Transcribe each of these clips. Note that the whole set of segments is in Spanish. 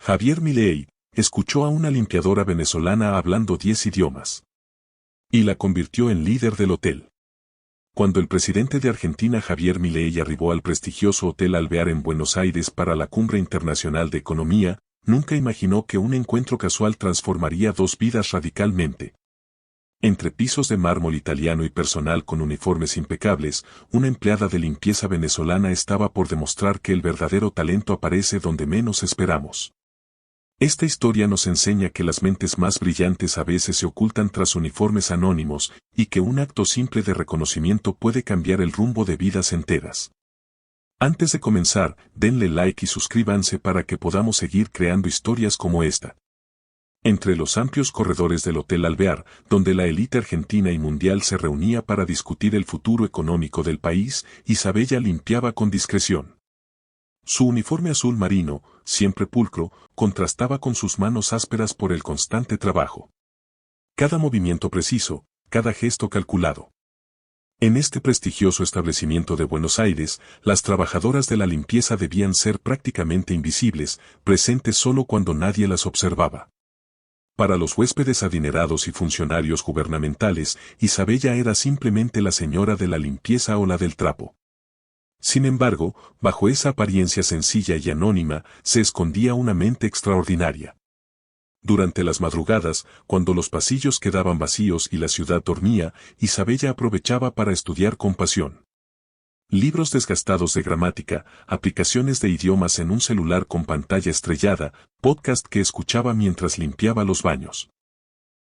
Javier Milei escuchó a una limpiadora venezolana hablando 10 idiomas y la convirtió en líder del hotel. Cuando el presidente de Argentina Javier Milei arribó al prestigioso Hotel Alvear en Buenos Aires para la Cumbre Internacional de Economía, nunca imaginó que un encuentro casual transformaría dos vidas radicalmente. Entre pisos de mármol italiano y personal con uniformes impecables, una empleada de limpieza venezolana estaba por demostrar que el verdadero talento aparece donde menos esperamos. Esta historia nos enseña que las mentes más brillantes a veces se ocultan tras uniformes anónimos y que un acto simple de reconocimiento puede cambiar el rumbo de vidas enteras. Antes de comenzar, denle like y suscríbanse para que podamos seguir creando historias como esta. Entre los amplios corredores del Hotel Alvear, donde la élite argentina y mundial se reunía para discutir el futuro económico del país, Isabella limpiaba con discreción. Su uniforme azul marino, siempre pulcro, contrastaba con sus manos ásperas por el constante trabajo. Cada movimiento preciso, cada gesto calculado. En este prestigioso establecimiento de Buenos Aires, las trabajadoras de la limpieza debían ser prácticamente invisibles, presentes solo cuando nadie las observaba. Para los huéspedes adinerados y funcionarios gubernamentales, Isabella era simplemente la señora de la limpieza o la del trapo. Sin embargo, bajo esa apariencia sencilla y anónima, se escondía una mente extraordinaria. Durante las madrugadas, cuando los pasillos quedaban vacíos y la ciudad dormía, Isabella aprovechaba para estudiar con pasión. Libros desgastados de gramática, aplicaciones de idiomas en un celular con pantalla estrellada, podcast que escuchaba mientras limpiaba los baños.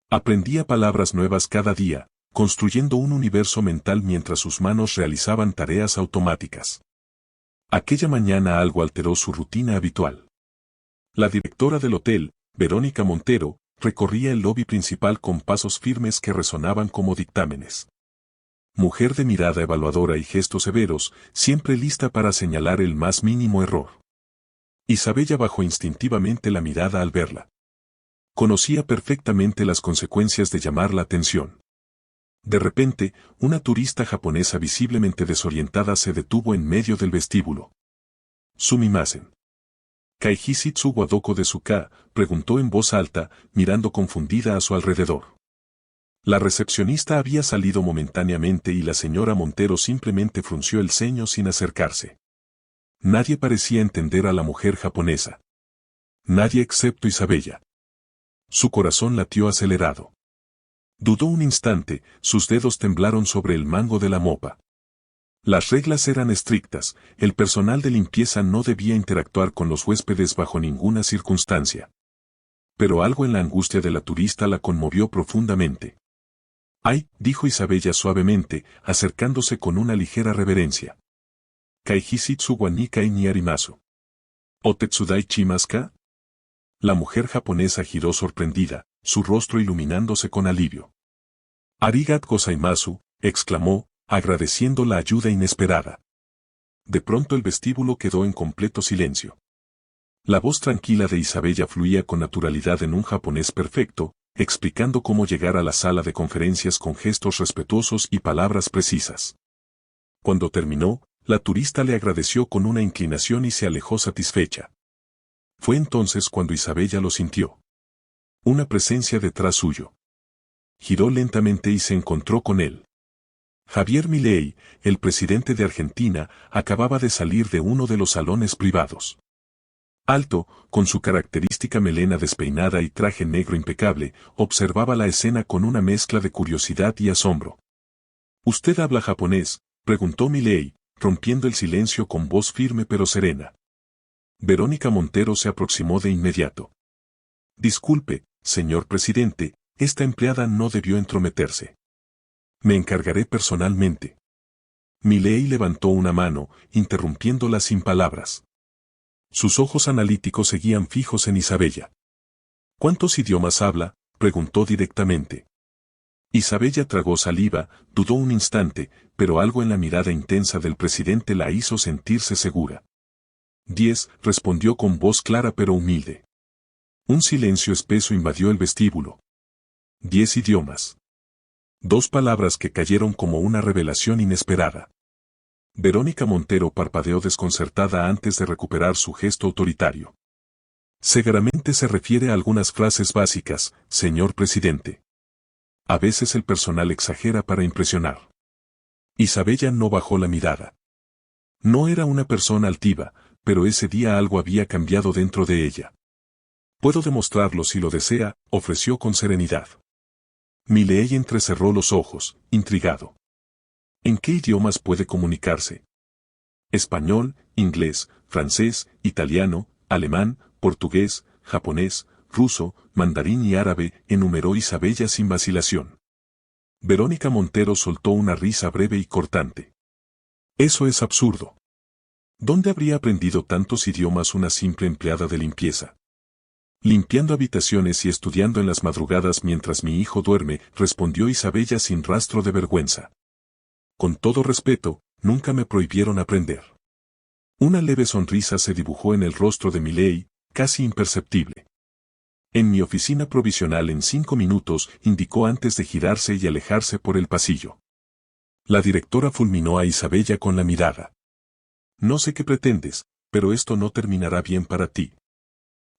Aprendía palabras nuevas cada día, construyendo un universo mental mientras sus manos realizaban tareas automáticas. Aquella mañana algo alteró su rutina habitual. La directora del hotel, Verónica Montero, recorría el lobby principal con pasos firmes que resonaban como dictámenes. Mujer de mirada evaluadora y gestos severos, siempre lista para señalar el más mínimo error. Isabella bajó instintivamente la mirada al verla. Conocía perfectamente las consecuencias de llamar la atención. De repente, una turista japonesa visiblemente desorientada se detuvo en medio del vestíbulo. «Sumimasen. ¿Kaijisitsu wa doko desu ka?», preguntó en voz alta, mirando confundida a su alrededor. La recepcionista había salido momentáneamente y la señora Montero simplemente frunció el ceño sin acercarse. Nadie parecía entender a la mujer japonesa. Nadie excepto Isabella. Su corazón latió acelerado. Dudó un instante, sus dedos temblaron sobre el mango de la mopa. Las reglas eran estrictas, el personal de limpieza no debía interactuar con los huéspedes bajo ninguna circunstancia. Pero algo en la angustia de la turista la conmovió profundamente. «Ay», dijo Isabella suavemente, acercándose con una ligera reverencia. «Kaijisitsu wa nikai ni arimasu. ¿Otetsudai chimasu ka?». La mujer japonesa giró sorprendida, su rostro iluminándose con alivio. «Arigat gozaimasu», exclamó, agradeciendo la ayuda inesperada. De pronto el vestíbulo quedó en completo silencio. La voz tranquila de Isabella fluía con naturalidad en un japonés perfecto, explicando cómo llegar a la sala de conferencias con gestos respetuosos y palabras precisas. Cuando terminó, la turista le agradeció con una inclinación y se alejó satisfecha. Fue entonces cuando Isabella lo sintió. Una presencia detrás suyo. Giró lentamente y se encontró con él. Javier Milei, el presidente de Argentina, acababa de salir de uno de los salones privados. Alto, con su característica melena despeinada y traje negro impecable, observaba la escena con una mezcla de curiosidad y asombro. «¿Usted habla japonés?», preguntó Milei, rompiendo el silencio con voz firme pero serena. Verónica Montero se aproximó de inmediato. «Disculpe, señor presidente, esta empleada no debió entrometerse. Me encargaré personalmente». Milei levantó una mano, interrumpiéndola sin palabras. Sus ojos analíticos seguían fijos en Isabella. «¿Cuántos idiomas habla?», preguntó directamente. Isabella tragó saliva, dudó un instante, pero algo en la mirada intensa del presidente la hizo sentirse segura. 10, respondió con voz clara pero humilde. Un silencio espeso invadió el vestíbulo. 10 idiomas. 2 palabras que cayeron como una revelación inesperada. Verónica Montero parpadeó desconcertada antes de recuperar su gesto autoritario. Seguramente se refiere a algunas frases básicas, señor presidente. A veces el personal exagera para impresionar. Isabella no bajó la mirada. No era una persona altiva, pero ese día algo había cambiado dentro de ella. Puedo demostrarlo si lo desea, ofreció con serenidad. Milei entrecerró los ojos, intrigado. ¿En qué idiomas puede comunicarse? Español, inglés, francés, italiano, alemán, portugués, japonés, ruso, mandarín y árabe, enumeró Isabella sin vacilación. Verónica Montero soltó una risa breve y cortante. Eso es absurdo. ¿Dónde habría aprendido tantos idiomas una simple empleada de limpieza? Limpiando habitaciones y estudiando en las madrugadas mientras mi hijo duerme, respondió Isabella sin rastro de vergüenza. Con todo respeto, nunca me prohibieron aprender. Una leve sonrisa se dibujó en el rostro de Milei, casi imperceptible. En mi oficina provisional en 5 minutos, indicó antes de girarse y alejarse por el pasillo. La directora fulminó a Isabella con la mirada. No sé qué pretendes, pero esto no terminará bien para ti.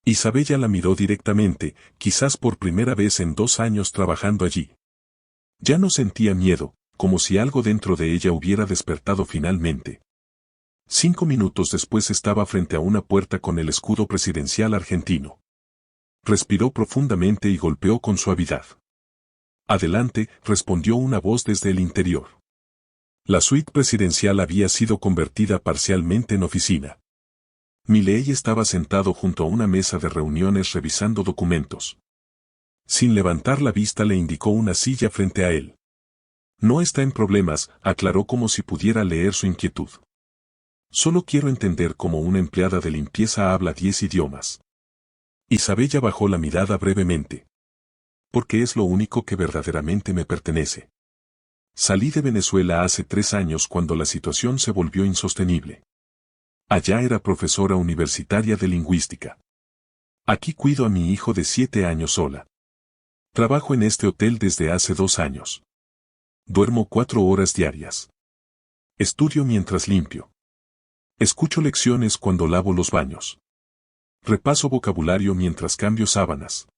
Isabella la miró directamente, quizás por primera vez en 2 años trabajando allí. Ya no sentía miedo, como si algo dentro de ella hubiera despertado finalmente. 5 minutos después estaba frente a una puerta con el escudo presidencial argentino. Respiró profundamente y golpeó con suavidad. Adelante, respondió una voz desde el interior. La suite presidencial había sido convertida parcialmente en oficina. Milei estaba sentado junto a una mesa de reuniones revisando documentos. Sin levantar la vista le indicó una silla frente a él. No está en problemas, aclaró como si pudiera leer su inquietud. Solo quiero entender cómo una empleada de limpieza habla 10 idiomas. Isabella bajó la mirada brevemente. Porque es lo único que verdaderamente me pertenece. Salí de Venezuela hace 3 años cuando la situación se volvió insostenible. Allá era profesora universitaria de lingüística. Aquí cuido a mi hijo de 7 años sola. Trabajo en este hotel desde hace 2 años. Duermo 4 horas diarias. Estudio mientras limpio. Escucho lecciones cuando lavo los baños. Repaso vocabulario mientras cambio sábanas.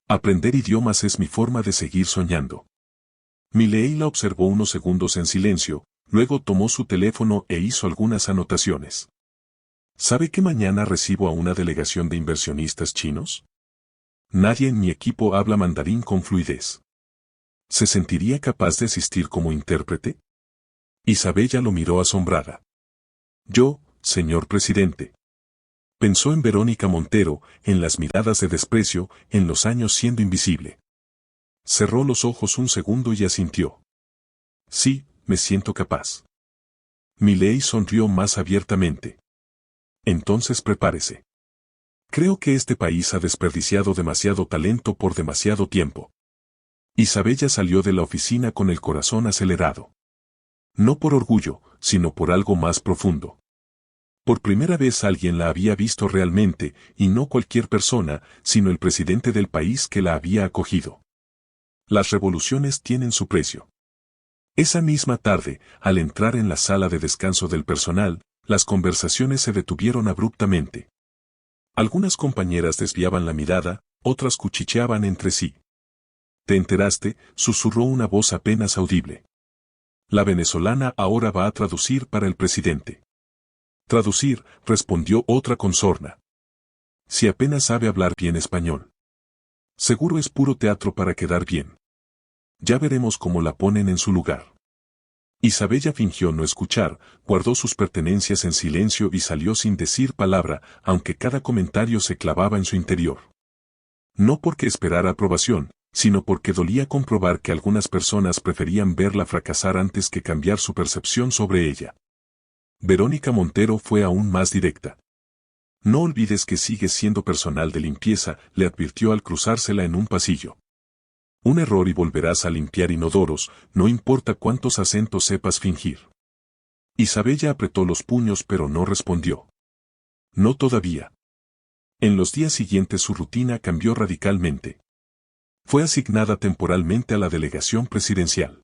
Aprender idiomas es mi forma de seguir soñando. Milei la observó unos segundos en silencio, luego tomó su teléfono e hizo algunas anotaciones. ¿Sabe que mañana recibo a una delegación de inversionistas chinos? Nadie en mi equipo habla mandarín con fluidez. ¿Se sentiría capaz de asistir como intérprete? Isabella lo miró asombrada. Yo, señor presidente. Pensó en Verónica Montero, en las miradas de desprecio, en los años siendo invisible. Cerró los ojos un segundo y asintió. Sí, me siento capaz. Milei sonrió más abiertamente. Entonces prepárese. Creo que este país ha desperdiciado demasiado talento por demasiado tiempo. Isabella salió de la oficina con el corazón acelerado. No por orgullo, sino por algo más profundo. Por primera vez alguien la había visto realmente, y no cualquier persona, sino el presidente del país que la había acogido. Las revoluciones tienen su precio. Esa misma tarde, al entrar en la sala de descanso del personal, las conversaciones se detuvieron abruptamente. Algunas compañeras desviaban la mirada, otras cuchicheaban entre sí. ¿Te enteraste?, susurró una voz apenas audible. La venezolana ahora va a traducir para el presidente. Traducir, respondió otra con sorna. Si apenas sabe hablar bien español. Seguro es puro teatro para quedar bien. Ya veremos cómo la ponen en su lugar. Isabella fingió no escuchar, guardó sus pertenencias en silencio y salió sin decir palabra, aunque cada comentario se clavaba en su interior. No porque esperara aprobación, sino porque dolía comprobar que algunas personas preferían verla fracasar antes que cambiar su percepción sobre ella. Verónica Montero fue aún más directa. No olvides que sigues siendo personal de limpieza, le advirtió al cruzársela en un pasillo. Un error y volverás a limpiar inodoros, no importa cuántos acentos sepas fingir. Isabella apretó los puños pero no respondió. No todavía. En los días siguientes su rutina cambió radicalmente. Fue asignada temporalmente a la delegación presidencial.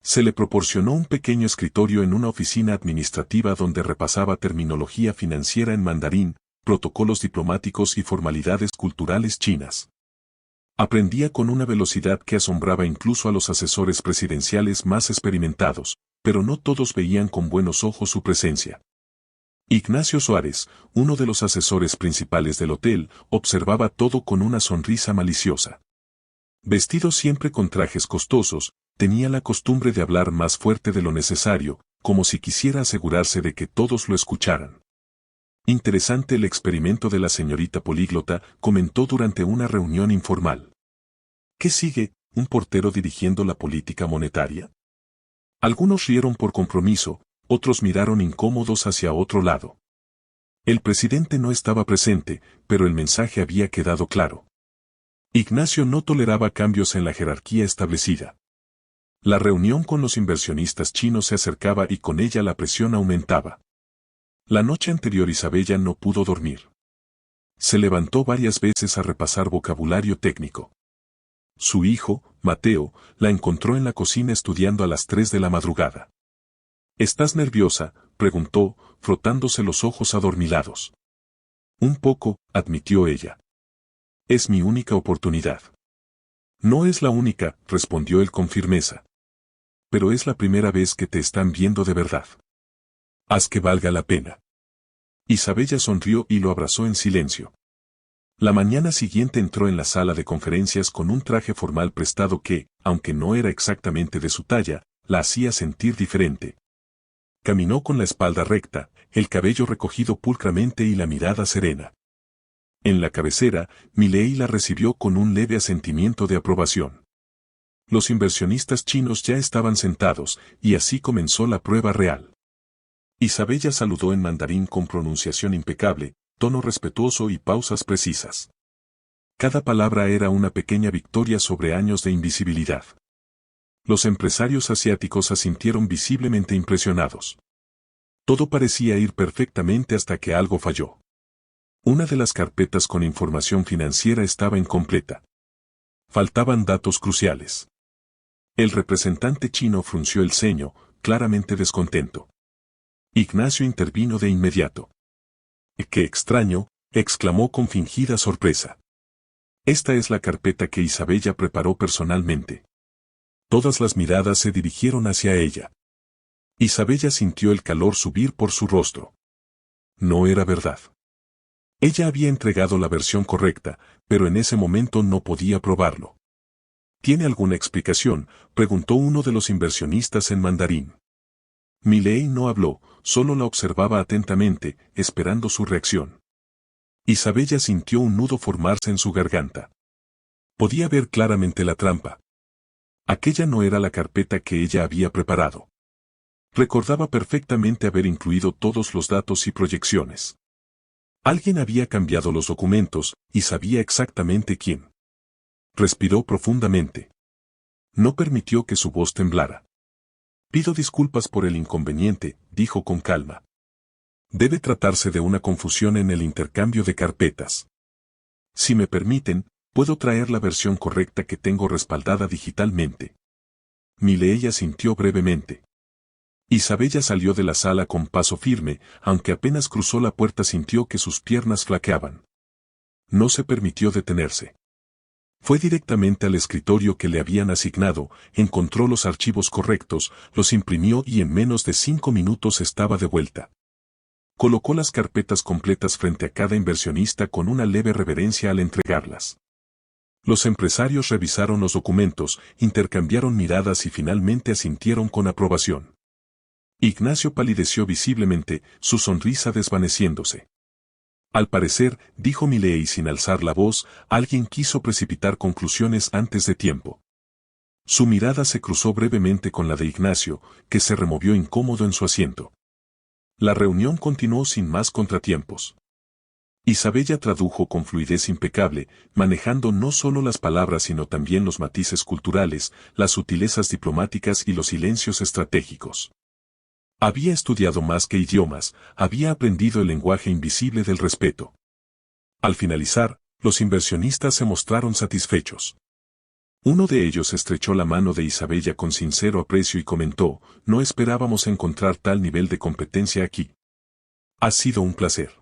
Se le proporcionó un pequeño escritorio en una oficina administrativa donde repasaba terminología financiera en mandarín, protocolos diplomáticos y formalidades culturales chinas. Aprendía con una velocidad que asombraba incluso a los asesores presidenciales más experimentados, pero no todos veían con buenos ojos su presencia. Ignacio Suárez, uno de los asesores principales del hotel, observaba todo con una sonrisa maliciosa. Vestido siempre con trajes costosos, tenía la costumbre de hablar más fuerte de lo necesario, como si quisiera asegurarse de que todos lo escucharan. Interesante el experimento de la señorita políglota, comentó durante una reunión informal. ¿Qué sigue, un portero dirigiendo la política monetaria? Algunos rieron por compromiso, otros miraron incómodos hacia otro lado. El presidente no estaba presente, pero el mensaje había quedado claro. Ignacio no toleraba cambios en la jerarquía establecida. La reunión con los inversionistas chinos se acercaba y con ella la presión aumentaba. La noche anterior Isabella no pudo dormir. Se levantó varias veces a repasar vocabulario técnico. Su hijo, Mateo, la encontró en la cocina estudiando a las 3 de la madrugada. ¿Estás nerviosa?, preguntó, frotándose los ojos adormilados. Un poco, admitió ella. Es mi única oportunidad. No es la única, respondió él con firmeza. Pero es la primera vez que te están viendo de verdad. Haz que valga la pena. Isabella sonrió y lo abrazó en silencio. La mañana siguiente entró en la sala de conferencias con un traje formal prestado que, aunque no era exactamente de su talla, la hacía sentir diferente. Caminó con la espalda recta, el cabello recogido pulcramente y la mirada serena. En la cabecera, Milei la recibió con un leve asentimiento de aprobación. Los inversionistas chinos ya estaban sentados, y así comenzó la prueba real. Isabella saludó en mandarín con pronunciación impecable, tono respetuoso y pausas precisas. Cada palabra era una pequeña victoria sobre años de invisibilidad. Los empresarios asiáticos asintieron visiblemente impresionados. Todo parecía ir perfectamente hasta que algo falló. Una de las carpetas con información financiera estaba incompleta. Faltaban datos cruciales. El representante chino frunció el ceño, claramente descontento. Ignacio intervino de inmediato. ¡Qué extraño!, exclamó con fingida sorpresa. Esta es la carpeta que Isabella preparó personalmente. Todas las miradas se dirigieron hacia ella. Isabella sintió el calor subir por su rostro. No era verdad. Ella había entregado la versión correcta, pero en ese momento no podía probarlo. ¿Tiene alguna explicación?, preguntó uno de los inversionistas en mandarín. Milei no habló, solo la observaba atentamente, esperando su reacción. Isabella sintió un nudo formarse en su garganta. Podía ver claramente la trampa. Aquella no era la carpeta que ella había preparado. Recordaba perfectamente haber incluido todos los datos y proyecciones. Alguien había cambiado los documentos, y sabía exactamente quién. Respiró profundamente. No permitió que su voz temblara. Pido disculpas por el inconveniente, dijo con calma. Debe tratarse de una confusión en el intercambio de carpetas. Si me permiten, puedo traer la versión correcta que tengo respaldada digitalmente. Milei asintió brevemente. Isabella salió de la sala con paso firme, aunque apenas cruzó la puerta sintió que sus piernas flaqueaban. No se permitió detenerse. Fue directamente al escritorio que le habían asignado, encontró los archivos correctos, los imprimió y en menos de 5 minutos estaba de vuelta. Colocó las carpetas completas frente a cada inversionista con una leve reverencia al entregarlas. Los empresarios revisaron los documentos, intercambiaron miradas y finalmente asintieron con aprobación. Ignacio palideció visiblemente, su sonrisa desvaneciéndose. Al parecer, dijo Milei sin alzar la voz, alguien quiso precipitar conclusiones antes de tiempo. Su mirada se cruzó brevemente con la de Ignacio, que se removió incómodo en su asiento. La reunión continuó sin más contratiempos. Isabella tradujo con fluidez impecable, manejando no solo las palabras sino también los matices culturales, las sutilezas diplomáticas y los silencios estratégicos. Había estudiado más que idiomas, había aprendido el lenguaje invisible del respeto. Al finalizar, los inversionistas se mostraron satisfechos. Uno de ellos estrechó la mano de Isabella con sincero aprecio y comentó, no esperábamos encontrar tal nivel de competencia aquí. Ha sido un placer.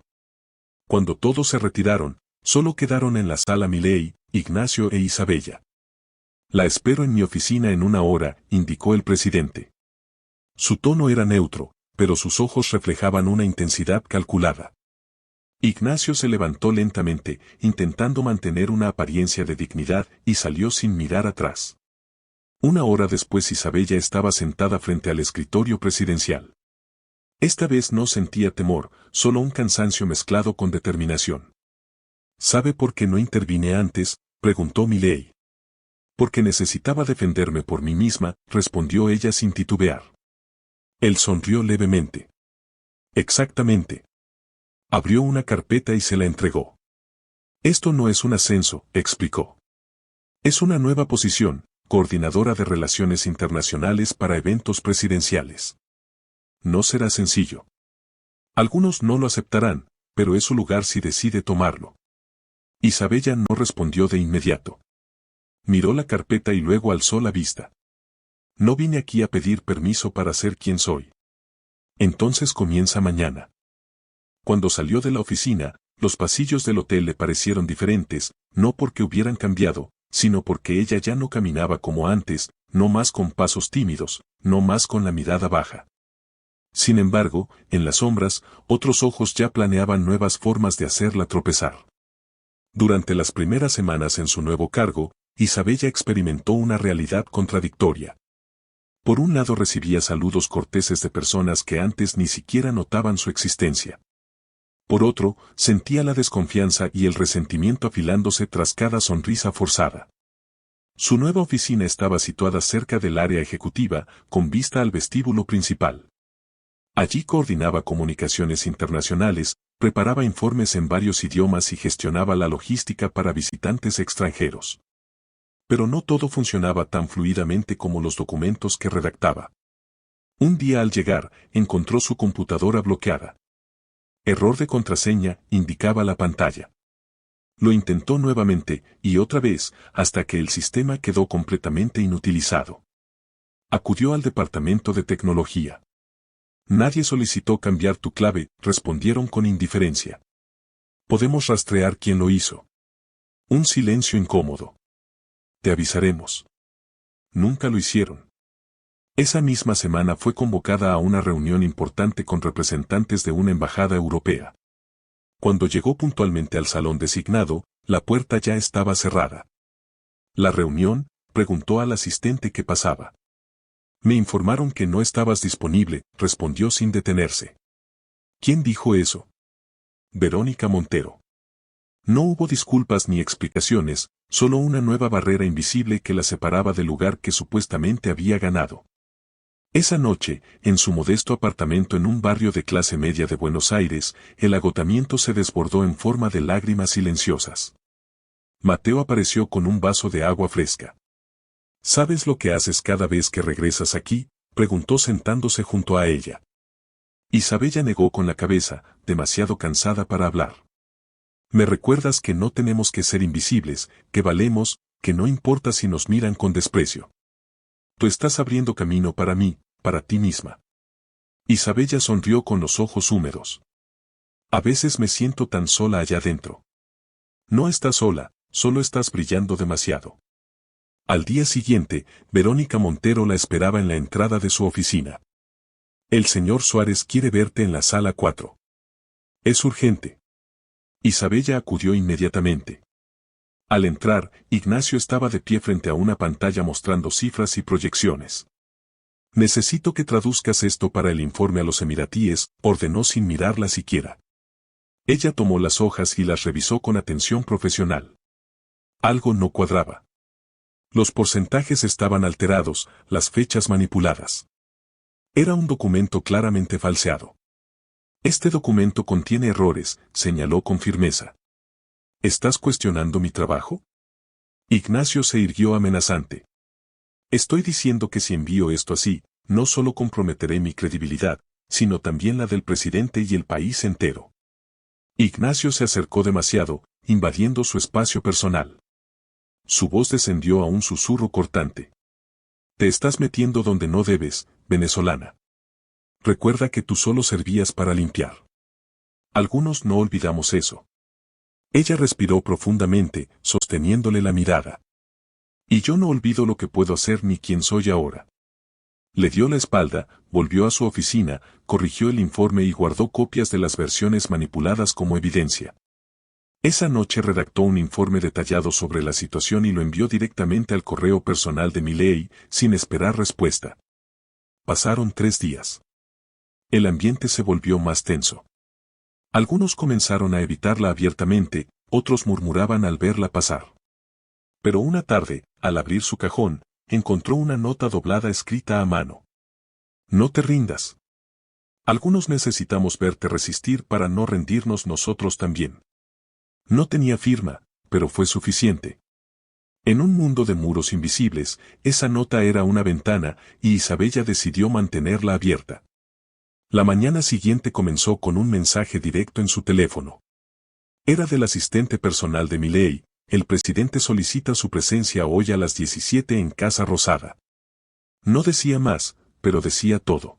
Cuando todos se retiraron, solo quedaron en la sala Milei, Ignacio e Isabella. La espero en mi oficina en 1 hora, indicó el presidente. Su tono era neutro, pero sus ojos reflejaban una intensidad calculada. Ignacio se levantó lentamente, intentando mantener una apariencia de dignidad, y salió sin mirar atrás. 1 hora después Isabella estaba sentada frente al escritorio presidencial. Esta vez no sentía temor, solo un cansancio mezclado con determinación. ¿Sabe por qué no intervine antes?, preguntó Milei. Porque necesitaba defenderme por mí misma, respondió ella sin titubear. Él sonrió levemente. Exactamente. Abrió una carpeta y se la entregó. Esto no es un ascenso, explicó. Es una nueva posición, coordinadora de relaciones internacionales para eventos presidenciales. No será sencillo. Algunos no lo aceptarán, pero es su lugar si decide tomarlo. Isabella no respondió de inmediato. Miró la carpeta y luego alzó la vista. No vine aquí a pedir permiso para ser quien soy. Entonces comienza mañana. Cuando salió de la oficina, los pasillos del hotel le parecieron diferentes, no porque hubieran cambiado, sino porque ella ya no caminaba como antes, no más con pasos tímidos, no más con la mirada baja. Sin embargo, en las sombras, otros ojos ya planeaban nuevas formas de hacerla tropezar. Durante las primeras semanas en su nuevo cargo, Isabella experimentó una realidad contradictoria. Por un lado recibía saludos corteses de personas que antes ni siquiera notaban su existencia. Por otro, sentía la desconfianza y el resentimiento afilándose tras cada sonrisa forzada. Su nueva oficina estaba situada cerca del área ejecutiva, con vista al vestíbulo principal. Allí coordinaba comunicaciones internacionales, preparaba informes en varios idiomas y gestionaba la logística para visitantes extranjeros. Pero no todo funcionaba tan fluidamente como los documentos que redactaba. Un día al llegar, encontró su computadora bloqueada. Error de contraseña, indicaba la pantalla. Lo intentó nuevamente, y otra vez, hasta que el sistema quedó completamente inutilizado. Acudió al departamento de tecnología. Nadie solicitó cambiar tu clave, respondieron con indiferencia. Podemos rastrear quién lo hizo. Un silencio incómodo. Te avisaremos. Nunca lo hicieron. Esa misma semana fue convocada a una reunión importante con representantes de una embajada europea. Cuando llegó puntualmente al salón designado, la puerta ya estaba cerrada. ¿La reunión?, preguntó al asistente que pasaba. Me informaron que no estabas disponible, respondió sin detenerse. ¿Quién dijo eso? Verónica Montero. No hubo disculpas ni explicaciones, solo una nueva barrera invisible que la separaba del lugar que supuestamente había ganado. Esa noche, en su modesto apartamento en un barrio de clase media de Buenos Aires, el agotamiento se desbordó en forma de lágrimas silenciosas. Mateo apareció con un vaso de agua fresca. ¿Sabes lo que haces cada vez que regresas aquí?, preguntó sentándose junto a ella. Isabella negó con la cabeza, demasiado cansada para hablar. Me recuerdas que no tenemos que ser invisibles, que valemos, que no importa si nos miran con desprecio. Tú estás abriendo camino para mí, para ti misma. Isabella sonrió con los ojos húmedos. A veces me siento tan sola allá dentro. No estás sola, solo estás brillando demasiado. Al día siguiente, Verónica Montero la esperaba en la entrada de su oficina. El señor Suárez quiere verte en la sala 4. Es urgente. Isabella acudió inmediatamente. Al entrar, Ignacio estaba de pie frente a una pantalla mostrando cifras y proyecciones. Necesito que traduzcas esto para el informe a los emiratíes, ordenó sin mirarla siquiera. Ella tomó las hojas y las revisó con atención profesional. Algo no cuadraba. Los porcentajes estaban alterados, las fechas manipuladas. Era un documento claramente falseado. Este documento contiene errores, señaló con firmeza. ¿Estás cuestionando mi trabajo? Ignacio se irguió amenazante. Estoy diciendo que si envío esto así, no solo comprometeré mi credibilidad, sino también la del presidente y el país entero. Ignacio se acercó demasiado, invadiendo su espacio personal. Su voz descendió a un susurro cortante. Te estás metiendo donde no debes, venezolana. Recuerda que tú solo servías para limpiar. Algunos no olvidamos eso. Ella respiró profundamente, sosteniéndole la mirada. Y yo no olvido lo que puedo hacer ni quién soy ahora. Le dio la espalda, volvió a su oficina, corrigió el informe y guardó copias de las versiones manipuladas como evidencia. Esa noche redactó un informe detallado sobre la situación y lo envió directamente al correo personal de Milei, sin esperar respuesta. Pasaron 3 días. El ambiente se volvió más tenso. Algunos comenzaron a evitarla abiertamente, otros murmuraban al verla pasar. Pero una tarde, al abrir su cajón, encontró una nota doblada escrita a mano. No te rindas. Algunos necesitamos verte resistir para no rendirnos nosotros también. No tenía firma, pero fue suficiente. En un mundo de muros invisibles, esa nota era una ventana, y Isabella decidió mantenerla abierta. La mañana siguiente comenzó con un mensaje directo en su teléfono. Era del asistente personal de Milei: el presidente solicita su presencia hoy a las 17 en Casa Rosada. No decía más, pero decía todo.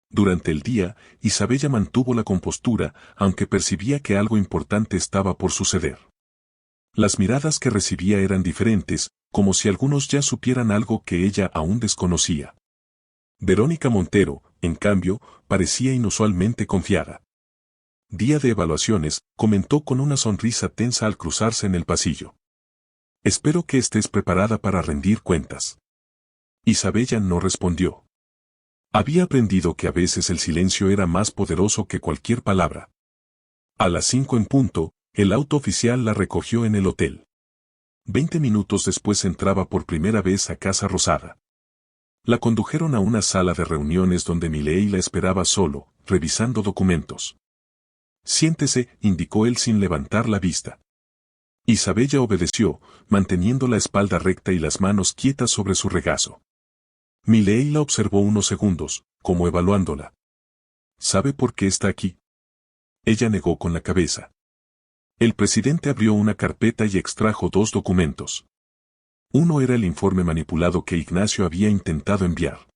Durante el día, Isabella mantuvo la compostura, aunque percibía que algo importante estaba por suceder. Las miradas que recibía eran diferentes, como si algunos ya supieran algo que ella aún desconocía. Verónica Montero, en cambio, parecía inusualmente confiada. Día de evaluaciones, comentó con una sonrisa tensa al cruzarse en el pasillo. Espero que estés preparada para rendir cuentas. Isabella no respondió. Había aprendido que a veces el silencio era más poderoso que cualquier palabra. A las 5 en punto, el auto oficial la recogió en el hotel. 20 minutos después entraba por primera vez a Casa Rosada. La condujeron a una sala de reuniones donde Milei la esperaba solo, revisando documentos. Siéntese, indicó él sin levantar la vista. Isabella obedeció, manteniendo la espalda recta y las manos quietas sobre su regazo. Milei la observó unos segundos, como evaluándola. ¿Sabe por qué está aquí? Ella negó con la cabeza. El presidente abrió una carpeta y extrajo 2 documentos. Uno era el informe manipulado que Ignacio había intentado enviar.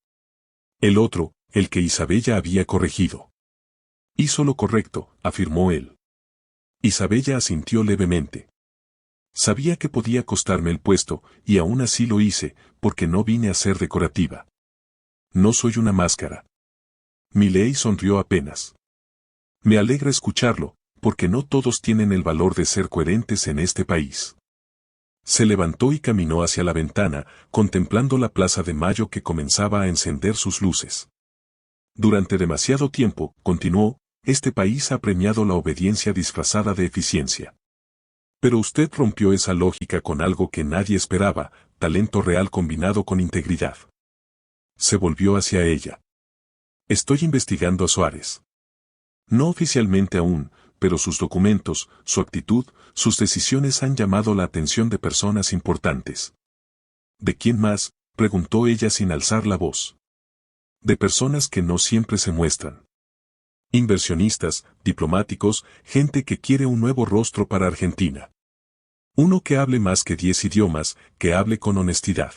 El otro, el que Isabella había corregido. Hizo lo correcto, afirmó él. Isabella asintió levemente. Sabía que podía costarme el puesto, y aún así lo hice, porque no vine a ser decorativa. No soy una máscara. Milei sonrió apenas. Me alegra escucharlo, porque no todos tienen el valor de ser coherentes en este país. Se levantó y caminó hacia la ventana, contemplando la Plaza de Mayo que comenzaba a encender sus luces. Durante demasiado tiempo, continuó, este país ha premiado la obediencia disfrazada de eficiencia. Pero usted rompió esa lógica con algo que nadie esperaba, talento real combinado con integridad. Se volvió hacia ella. Estoy investigando a Suárez. No oficialmente aún, pero sus documentos, su actitud, sus decisiones han llamado la atención de personas importantes. ¿De quién más?, preguntó ella sin alzar la voz. De personas que no siempre se muestran. Inversionistas, diplomáticos, gente que quiere un nuevo rostro para Argentina. Uno que hable más que 10 idiomas, que hable con honestidad.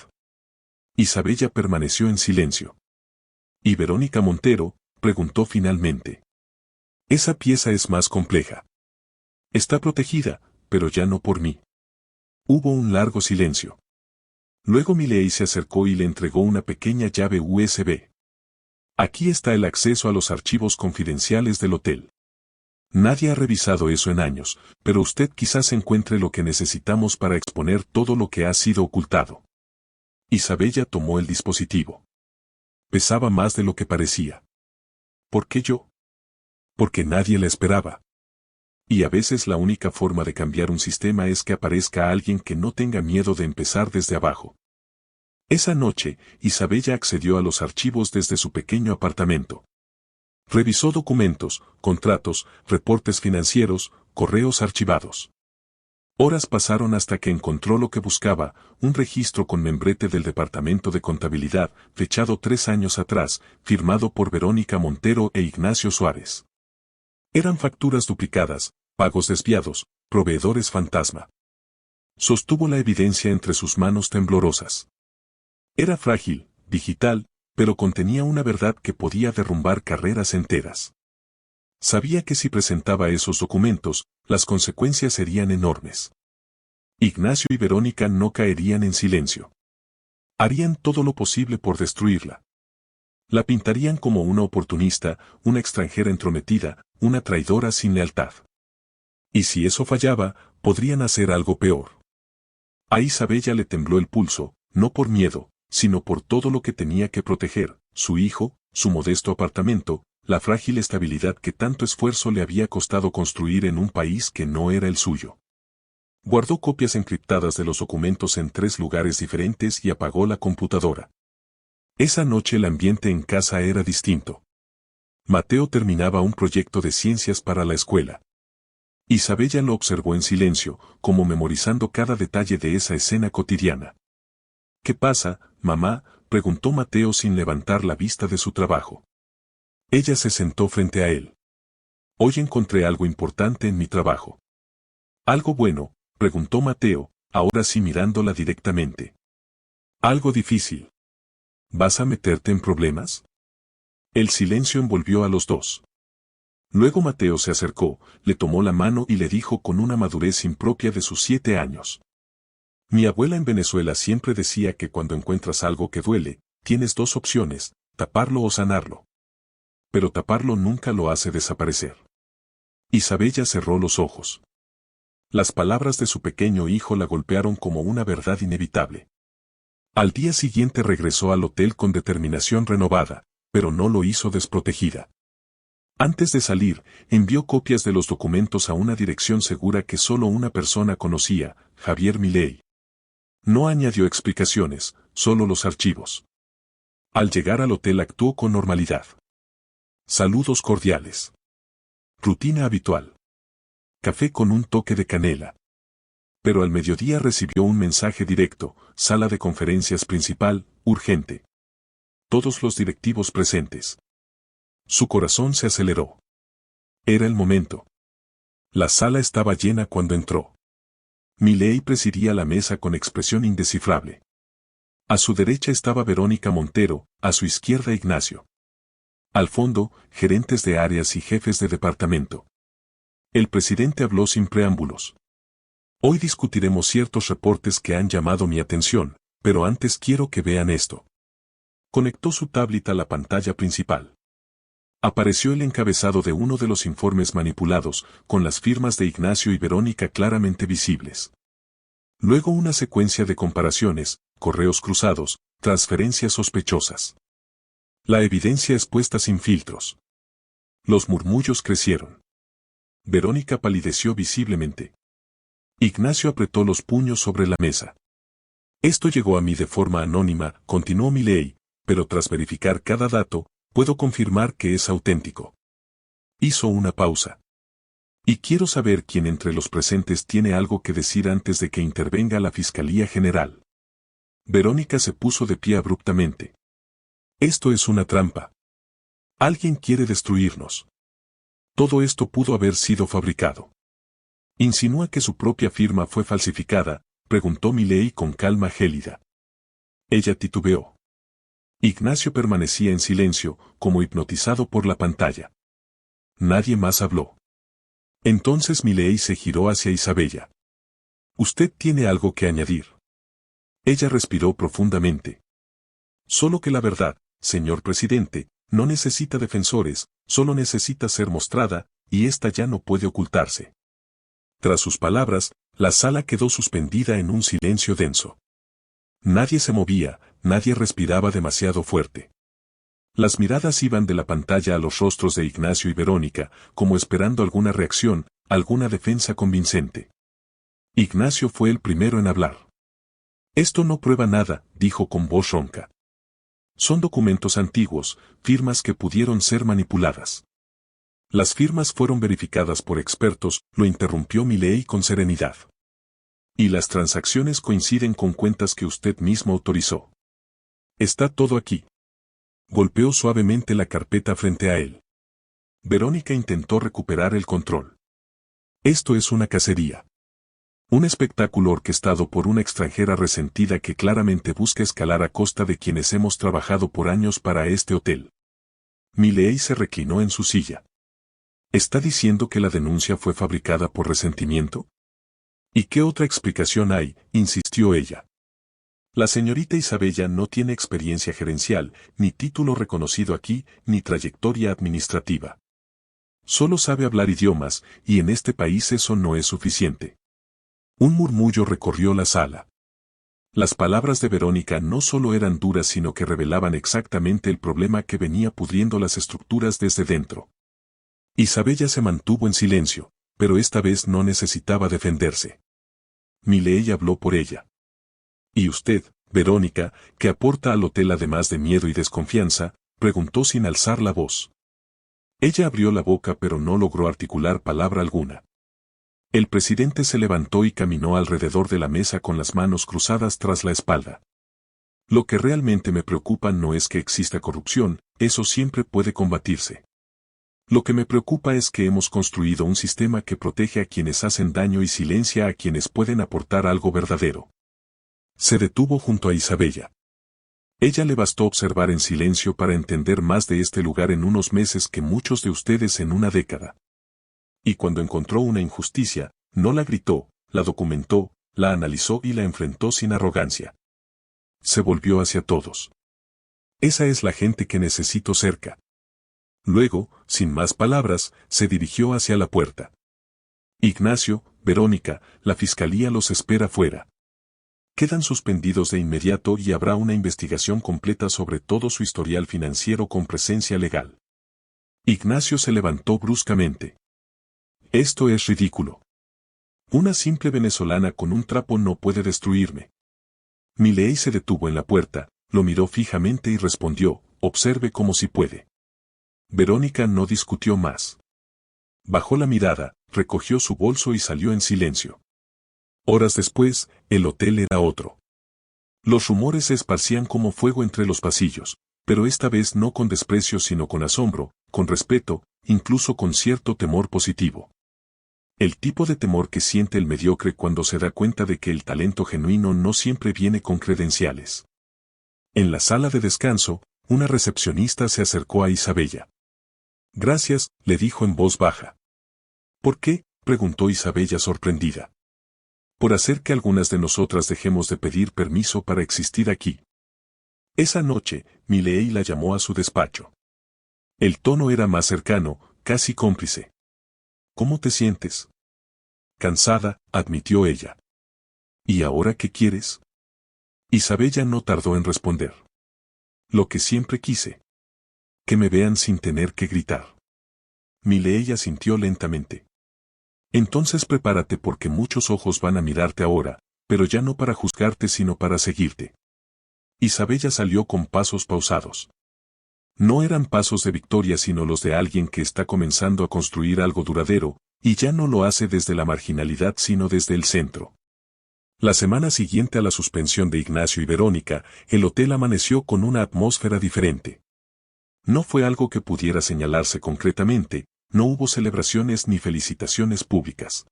Isabella permaneció en silencio. ¿Y Verónica Montero?, preguntó finalmente. Esa pieza es más compleja. Está protegida, pero ya no por mí. Hubo un largo silencio. Luego Milei se acercó y le entregó una pequeña llave USB. Aquí está el acceso a los archivos confidenciales del hotel. Nadie ha revisado eso en años, pero usted quizás encuentre lo que necesitamos para exponer todo lo que ha sido ocultado. Isabella tomó el dispositivo. Pesaba más de lo que parecía. ¿Por qué yo? Porque nadie la esperaba. Y a veces la única forma de cambiar un sistema es que aparezca alguien que no tenga miedo de empezar desde abajo. Esa noche, Isabella accedió a los archivos desde su pequeño apartamento. Revisó documentos, contratos, reportes financieros, correos archivados. Horas pasaron hasta que encontró lo que buscaba, un registro con membrete del Departamento de Contabilidad, fechado 3 años atrás, firmado por Verónica Montero e Ignacio Suárez. Eran facturas duplicadas, pagos desviados, proveedores fantasma. Sostuvo la evidencia entre sus manos temblorosas. Era frágil, digital, pero contenía una verdad que podía derrumbar carreras enteras. Sabía que si presentaba esos documentos, las consecuencias serían enormes. Ignacio y Verónica no caerían en silencio. Harían todo lo posible por destruirla. La pintarían como una oportunista, una extranjera entrometida, una traidora sin lealtad. Y si eso fallaba, podrían hacer algo peor. A Isabella le tembló el pulso, no por miedo, sino por todo lo que tenía que proteger, su hijo, su modesto apartamento, la frágil estabilidad que tanto esfuerzo le había costado construir en un país que no era el suyo. Guardó copias encriptadas de los documentos en 3 lugares diferentes y apagó la computadora. Esa noche el ambiente en casa era distinto. Mateo terminaba un proyecto de ciencias para la escuela. Isabella lo observó en silencio, como memorizando cada detalle de esa escena cotidiana. ¿Qué pasa, mamá?, preguntó Mateo sin levantar la vista de su trabajo. Ella se sentó frente a él. Hoy encontré algo importante en mi trabajo. ¿Algo bueno?, preguntó Mateo, ahora sí mirándola directamente. Algo difícil. ¿Vas a meterte en problemas? El silencio envolvió a los dos. Luego Mateo se acercó, le tomó la mano y le dijo con una madurez impropia de sus 7 años. Mi abuela en Venezuela siempre decía que cuando encuentras algo que duele, tienes 2 opciones, taparlo o sanarlo. Pero taparlo nunca lo hace desaparecer. Isabella cerró los ojos. Las palabras de su pequeño hijo la golpearon como una verdad inevitable. Al día siguiente regresó al hotel con determinación renovada, pero no lo hizo desprotegida. Antes de salir, envió copias de los documentos a una dirección segura que solo una persona conocía, Javier Milei. No añadió explicaciones, solo los archivos. Al llegar al hotel actuó con normalidad. Saludos cordiales. Rutina habitual. Café con un toque de canela. Pero al mediodía recibió un mensaje directo, sala de conferencias principal, urgente. Todos los directivos presentes. Su corazón se aceleró. Era el momento. La sala estaba llena cuando entró. Milei presidía la mesa con expresión indescifrable. A su derecha estaba Verónica Montero, a su izquierda Ignacio. Al fondo, gerentes de áreas y jefes de departamento. El presidente habló sin preámbulos. Hoy discutiremos ciertos reportes que han llamado mi atención, pero antes quiero que vean esto. Conectó su tablet a la pantalla principal. Apareció el encabezado de uno de los informes manipulados, con las firmas de Ignacio y Verónica claramente visibles. Luego una secuencia de comparaciones, correos cruzados, transferencias sospechosas. La evidencia expuesta sin filtros. Los murmullos crecieron. Verónica palideció visiblemente. Ignacio apretó los puños sobre la mesa. Esto llegó a mí de forma anónima, continuó Milei, pero tras verificar cada dato, puedo confirmar que es auténtico. Hizo una pausa. Y quiero saber quién entre los presentes tiene algo que decir antes de que intervenga la Fiscalía General. Verónica se puso de pie abruptamente. Esto es una trampa. Alguien quiere destruirnos. Todo esto pudo haber sido fabricado. ¿Insinúa que su propia firma fue falsificada?, preguntó Milei con calma gélida. Ella titubeó. Ignacio permanecía en silencio, como hipnotizado por la pantalla. Nadie más habló. Entonces Milei se giró hacia Isabella. Usted tiene algo que añadir. Ella respiró profundamente. Solo que la verdad, señor presidente, no necesita defensores, solo necesita ser mostrada, y esta ya no puede ocultarse. Tras sus palabras, la sala quedó suspendida en un silencio denso. Nadie se movía, nadie respiraba demasiado fuerte. Las miradas iban de la pantalla a los rostros de Ignacio y Verónica, como esperando alguna reacción, alguna defensa convincente. Ignacio fue el primero en hablar. Esto no prueba nada, dijo con voz ronca. Son documentos antiguos, firmas que pudieron ser manipuladas. Las firmas fueron verificadas por expertos, lo interrumpió Milei con serenidad. Y las transacciones coinciden con cuentas que usted mismo autorizó. Está todo aquí. Golpeó suavemente la carpeta frente a él. Verónica intentó recuperar el control. Esto es una cacería. Un espectáculo orquestado por una extranjera resentida que claramente busca escalar a costa de quienes hemos trabajado por años para este hotel. Milei se reclinó en su silla. ¿Está diciendo que la denuncia fue fabricada por resentimiento? ¿Y qué otra explicación hay?, insistió ella. La señorita Isabella no tiene experiencia gerencial, ni título reconocido aquí, ni trayectoria administrativa. Solo sabe hablar idiomas, y en este país eso no es suficiente. Un murmullo recorrió la sala. Las palabras de Verónica no solo eran duras sino que revelaban exactamente el problema que venía pudriendo las estructuras desde dentro. Isabella se mantuvo en silencio, pero esta vez no necesitaba defenderse. Milei habló por ella. ¿Y usted, Verónica, qué aporta al hotel además de miedo y desconfianza?, preguntó sin alzar la voz. Ella abrió la boca pero no logró articular palabra alguna. El presidente se levantó y caminó alrededor de la mesa con las manos cruzadas tras la espalda. Lo que realmente me preocupa no es que exista corrupción, eso siempre puede combatirse. Lo que me preocupa es que hemos construido un sistema que protege a quienes hacen daño y silencia a quienes pueden aportar algo verdadero. Se detuvo junto a Isabella. Ella le bastó observar en silencio para entender más de este lugar en unos meses que muchos de ustedes en una década. Y cuando encontró una injusticia, no la gritó, la documentó, la analizó y la enfrentó sin arrogancia. Se volvió hacia todos. Esa es la gente que necesito cerca. Luego, sin más palabras, se dirigió hacia la puerta. Ignacio, Verónica, la fiscalía los espera fuera. Quedan suspendidos de inmediato y habrá una investigación completa sobre todo su historial financiero con presencia legal. Ignacio se levantó bruscamente. Esto es ridículo. Una simple venezolana con un trapo no puede destruirme. Milei se detuvo en la puerta, lo miró fijamente y respondió, observe como si puede. Verónica no discutió más. Bajó la mirada, recogió su bolso y salió en silencio. Horas después, el hotel era otro. Los rumores se esparcían como fuego entre los pasillos, pero esta vez no con desprecio sino con asombro, con respeto, incluso con cierto temor positivo. El tipo de temor que siente el mediocre cuando se da cuenta de que el talento genuino no siempre viene con credenciales. En la sala de descanso, una recepcionista se acercó a Isabella. Gracias, le dijo en voz baja. ¿Por qué?, preguntó Isabella sorprendida. Por hacer que algunas de nosotras dejemos de pedir permiso para existir aquí. Esa noche, Milei la llamó a su despacho. El tono era más cercano, casi cómplice. ¿Cómo te sientes? Cansada, admitió ella. ¿Y ahora qué quieres? Isabella no tardó en responder. Lo que siempre quise. Que me vean sin tener que gritar. Milei asintió lentamente. Entonces prepárate porque muchos ojos van a mirarte ahora, pero ya no para juzgarte sino para seguirte. Isabella salió con pasos pausados. No eran pasos de victoria sino los de alguien que está comenzando a construir algo duradero, y ya no lo hace desde la marginalidad sino desde el centro. La semana siguiente a la suspensión de Ignacio y Verónica, el hotel amaneció con una atmósfera diferente. No fue algo que pudiera señalarse concretamente, no hubo celebraciones ni felicitaciones públicas.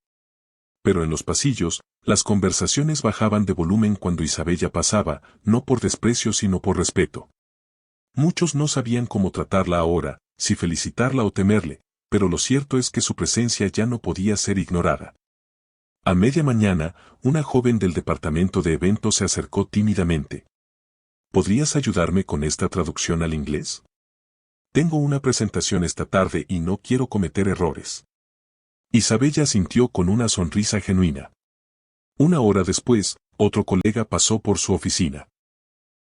Pero en los pasillos, las conversaciones bajaban de volumen cuando Isabella pasaba, no por desprecio sino por respeto. Muchos no sabían cómo tratarla ahora, si felicitarla o temerle, pero lo cierto es que su presencia ya no podía ser ignorada. A media mañana, una joven del departamento de eventos se acercó tímidamente. ¿Podrías ayudarme con esta traducción al inglés? Tengo una presentación esta tarde y no quiero cometer errores. Isabella asintió con una sonrisa genuina. Una hora después, otro colega pasó por su oficina.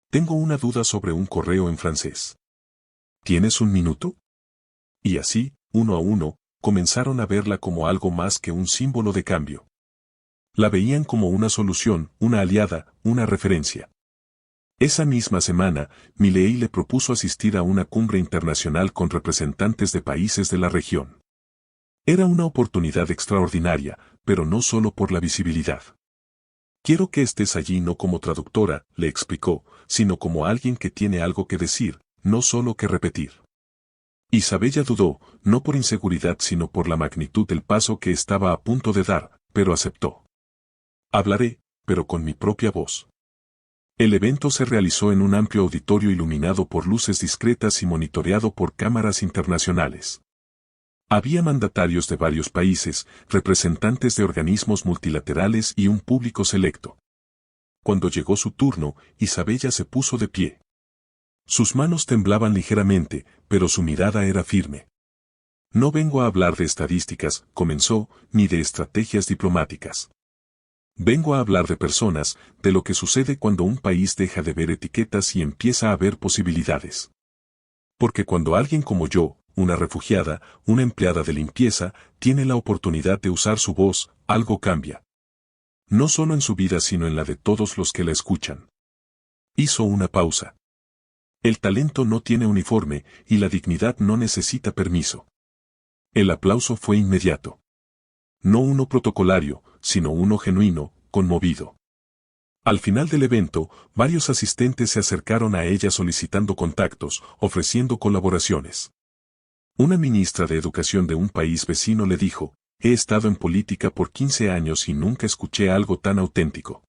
Tengo una duda sobre un correo en francés. ¿Tienes un minuto? Y así, uno a uno, comenzaron a verla como algo más que un símbolo de cambio. La veían como una solución, una aliada, una referencia. Esa misma semana, Milei le propuso asistir a una cumbre internacional con representantes de países de la región. Era una oportunidad extraordinaria, pero no solo por la visibilidad. Quiero que estés allí no como traductora, le explicó, sino como alguien que tiene algo que decir, no solo que repetir. Isabella dudó, no por inseguridad sino por la magnitud del paso que estaba a punto de dar, pero aceptó. Hablaré, pero con mi propia voz. El evento se realizó en un amplio auditorio iluminado por luces discretas y monitoreado por cámaras internacionales. Había mandatarios de varios países, representantes de organismos multilaterales y un público selecto. Cuando llegó su turno, Isabella se puso de pie. Sus manos temblaban ligeramente, pero su mirada era firme. No vengo a hablar de estadísticas, comenzó, ni de estrategias diplomáticas. Vengo a hablar de personas, de lo que sucede cuando un país deja de ver etiquetas y empieza a ver posibilidades. Porque cuando alguien como yo, una refugiada, una empleada de limpieza, tiene la oportunidad de usar su voz, algo cambia. No solo en su vida sino en la de todos los que la escuchan. Hizo una pausa. El talento no tiene uniforme y la dignidad no necesita permiso. El aplauso fue inmediato. No uno protocolario, sino uno genuino, conmovido. Al final del evento, varios asistentes se acercaron a ella solicitando contactos, ofreciendo colaboraciones. Una ministra de Educación de un país vecino le dijo, he estado en política por 15 años y nunca escuché algo tan auténtico.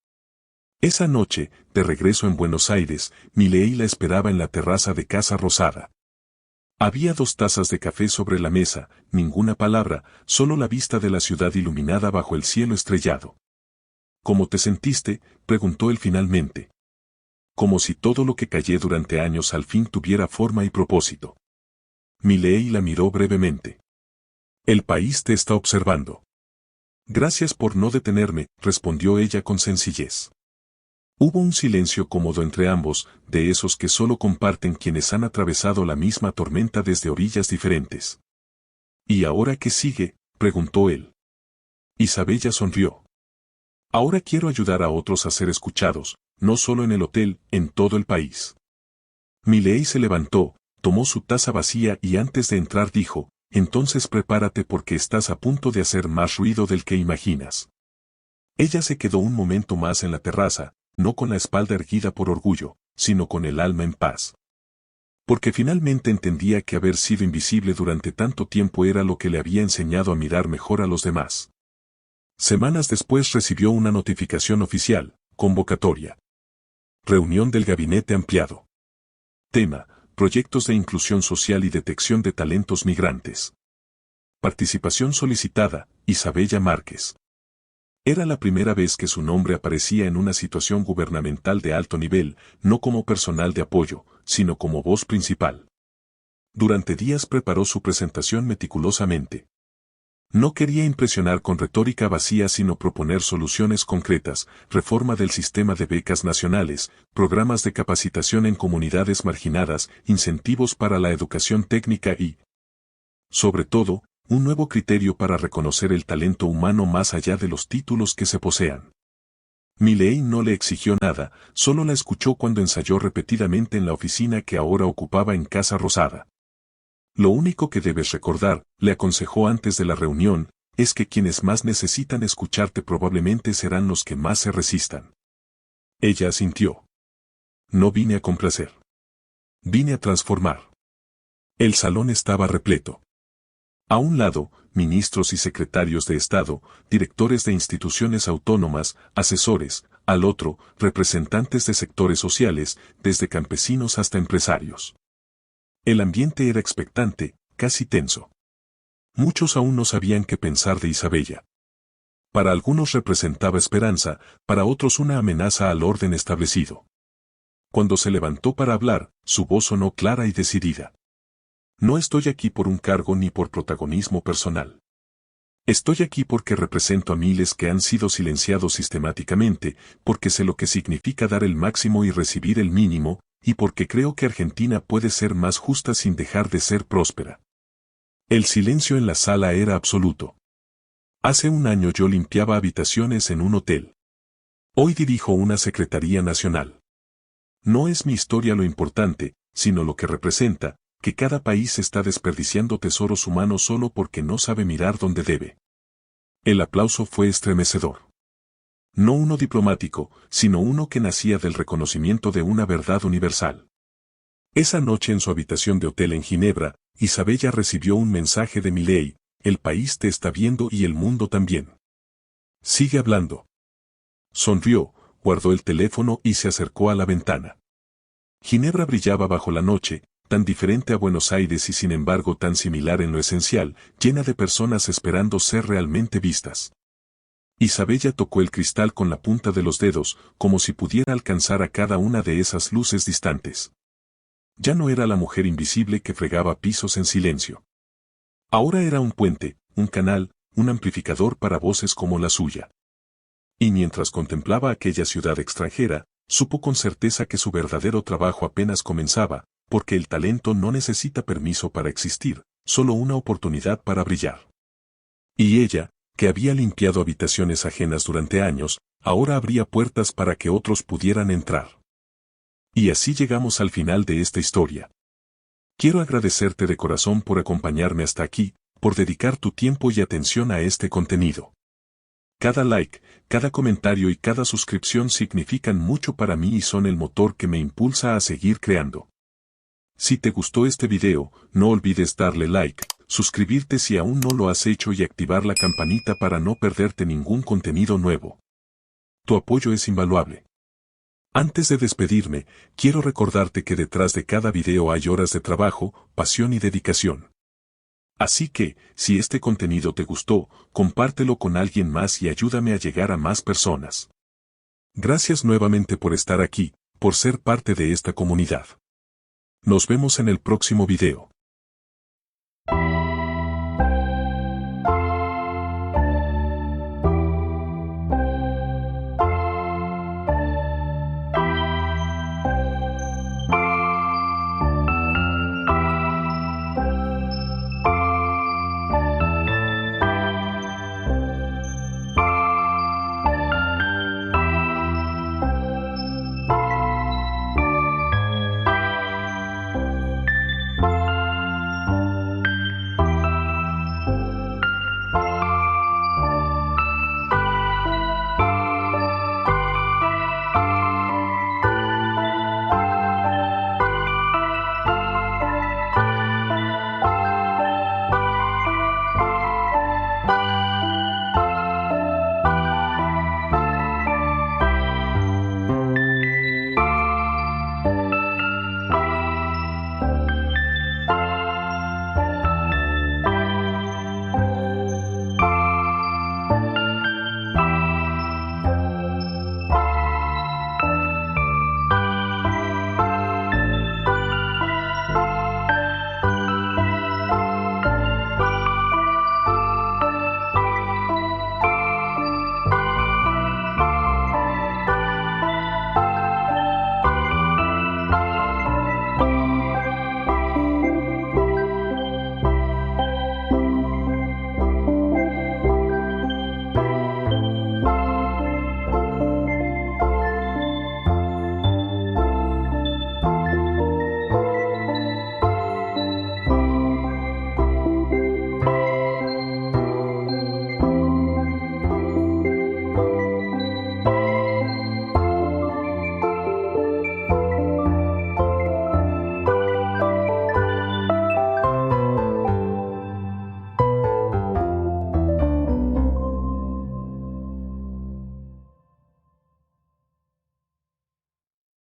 Esa noche, de regreso en Buenos Aires, Milei la esperaba en la terraza de Casa Rosada. Había 2 tazas de café sobre la mesa, ninguna palabra, solo la vista de la ciudad iluminada bajo el cielo estrellado. ¿Cómo te sentiste?, preguntó él finalmente. Como si todo lo que callé durante años al fin tuviera forma y propósito. Milei la miró brevemente. El país te está observando. Gracias por no detenerme, respondió ella con sencillez. Hubo un silencio cómodo entre ambos, de esos que solo comparten quienes han atravesado la misma tormenta desde orillas diferentes. ¿Y ahora qué sigue?, preguntó él. Isabella sonrió. Ahora quiero ayudar a otros a ser escuchados, no solo en el hotel, en todo el país. Milei se levantó, tomó su taza vacía y antes de entrar dijo, entonces prepárate porque estás a punto de hacer más ruido del que imaginas. Ella se quedó un momento más en la terraza, no con la espalda erguida por orgullo, sino con el alma en paz. Porque finalmente entendía que haber sido invisible durante tanto tiempo era lo que le había enseñado a mirar mejor a los demás. Semanas después recibió una notificación oficial, convocatoria. Reunión del gabinete ampliado. Tema, proyectos de inclusión social y detección de talentos migrantes. Participación solicitada, Isabella Márquez. Era la primera vez que su nombre aparecía en una situación gubernamental de alto nivel, no como personal de apoyo, sino como voz principal. Durante días preparó su presentación meticulosamente. No quería impresionar con retórica vacía sino proponer soluciones concretas, reforma del sistema de becas nacionales, programas de capacitación en comunidades marginadas, incentivos para la educación técnica y, sobre todo, un nuevo criterio para reconocer el talento humano más allá de los títulos que se posean. Milei no le exigió nada, solo la escuchó cuando ensayó repetidamente en la oficina que ahora ocupaba en Casa Rosada. Lo único que debes recordar, le aconsejó antes de la reunión, es que quienes más necesitan escucharte probablemente serán los que más se resistan. Ella asintió. No vine a complacer. Vine a transformar. El salón estaba repleto. A un lado, ministros y secretarios de Estado, directores de instituciones autónomas, asesores, al otro, representantes de sectores sociales, desde campesinos hasta empresarios. El ambiente era expectante, casi tenso. Muchos aún no sabían qué pensar de Isabella. Para algunos representaba esperanza, para otros una amenaza al orden establecido. Cuando se levantó para hablar, su voz sonó clara y decidida. No estoy aquí por un cargo ni por protagonismo personal. Estoy aquí porque represento a miles que han sido silenciados sistemáticamente, porque sé lo que significa dar el máximo y recibir el mínimo, y porque creo que Argentina puede ser más justa sin dejar de ser próspera. El silencio en la sala era absoluto. Hace un año yo limpiaba habitaciones en un hotel. Hoy dirijo una Secretaría Nacional. No es mi historia lo importante, sino lo que representa, que cada país está desperdiciando tesoros humanos solo porque no sabe mirar donde debe. El aplauso fue estremecedor. No uno diplomático, sino uno que nacía del reconocimiento de una verdad universal. Esa noche en su habitación de hotel en Ginebra, Isabella recibió un mensaje de Milei, el país te está viendo y el mundo también. Sigue hablando. Sonrió, guardó el teléfono y se acercó a la ventana. Ginebra brillaba bajo la noche, tan diferente a Buenos Aires y sin embargo tan similar en lo esencial, llena de personas esperando ser realmente vistas. Isabella tocó el cristal con la punta de los dedos, como si pudiera alcanzar a cada una de esas luces distantes. Ya no era la mujer invisible que fregaba pisos en silencio. Ahora era un puente, un canal, un amplificador para voces como la suya. Y mientras contemplaba aquella ciudad extranjera, supo con certeza que su verdadero trabajo apenas comenzaba, porque el talento no necesita permiso para existir, solo una oportunidad para brillar. Y ella, que había limpiado habitaciones ajenas durante años, ahora abría puertas para que otros pudieran entrar. Y así llegamos al final de esta historia. Quiero agradecerte de corazón por acompañarme hasta aquí, por dedicar tu tiempo y atención a este contenido. Cada like, cada comentario y cada suscripción significan mucho para mí y son el motor que me impulsa a seguir creando. Si te gustó este video, no olvides darle like, suscribirte si aún no lo has hecho y activar la campanita para no perderte ningún contenido nuevo. Tu apoyo es invaluable. Antes de despedirme, quiero recordarte que detrás de cada video hay horas de trabajo, pasión y dedicación. Así que, si este contenido te gustó, compártelo con alguien más y ayúdame a llegar a más personas. Gracias nuevamente por estar aquí, por ser parte de esta comunidad. Nos vemos en el próximo video.